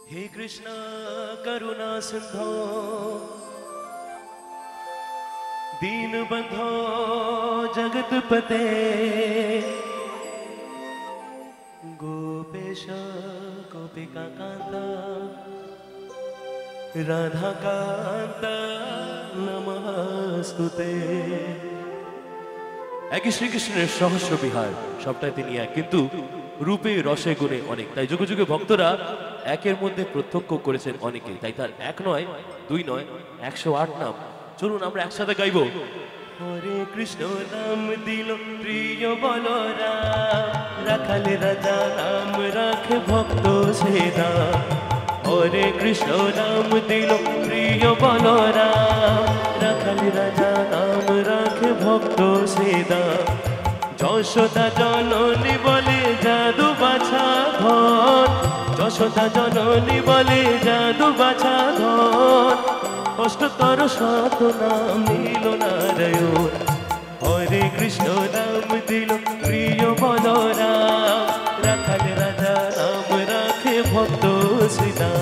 हे कृष्ण करुणा सिंधो दीनबंधो जगतपते गोपेश गोपिका कांता राधा कांता नमस्तुते। একই শ্রীকৃষ্ণের সহস্র বিহার, সবটাই তিনি এক, কিন্তু রূপে রসে গুণে অনেক। তাই যুগে যুগে ভক্তরা একের মধ্যে প্রত্যক্ষ করেছেন অনেকে। তাই তার এক নয়, দুই নয়, 108 নাম। চলুন আমরা একসাথে গাইব। হরে কৃষ্ণ নাম দিল প্রিয় বলরাম, রাখালে রাজা নাম রাখে ভক্ত সেদা। হরে কৃষ্ণ নাম দিল প্রিয় বলরাম, রাখালে রাজা নাম রাখে ভক্ত সেদা। যশোদা জননী বলে জাদু বাছা ধন, যশোদা জননী বলে জাদু বাছা ধন। অষ্টতর শত নাম নীল নারায়ণ, হরে কৃষ্ণ নাম দিল প্রিয় বলরাম, রাখালে রাজা নাম রাখে ভক্ত সীতা।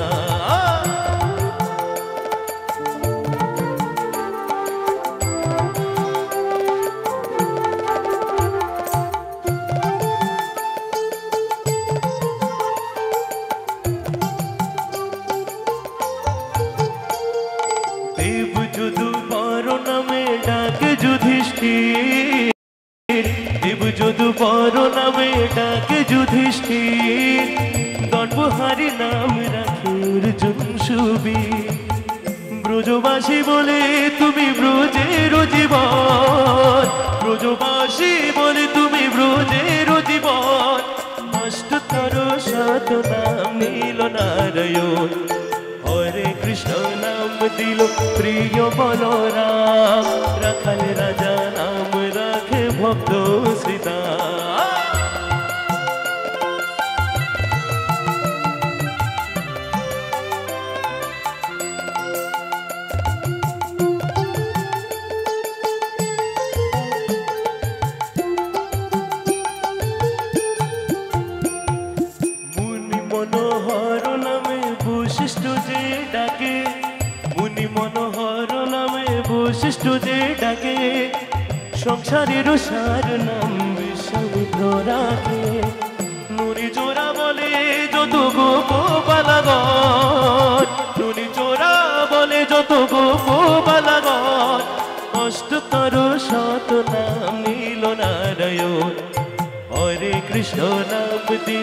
দেব যদু বর নামে ডাকে যুধিষ্ঠির, দেব যদু বর নামে ডাকে যুধিষ্ঠির। দর্পহারি নাম রাখে অর্জুন সুবীর। ব্রজবাসী বলে তুমি ব্রজের জীবন, ব্রজবাসী বলে তুমি ব্রজের জীবন। অষ্টতর শত নাম নীল নারায়ণ, হরে কৃষ্ণ নাম দিল প্রিয় বলরাম, রাখালে রাজা নাম রাখে ভক্ত সীতা। মুনি মনোহর নামে বৈশিষ্ট্য যে ডাকে, মুনি মনোহর নামে বৈশিষ্ট্য যে ডাকে। সংসারের সার নাম বিশ্বমিত্র রাখে, নুনি চোরা বলে যত গোপবালাগণ, নুনি চোরা বলে যত গোপবালাগণ। অষ্টতর শত নাম নীল নারায়ণ, হরে কৃষ্ণ নাম দিল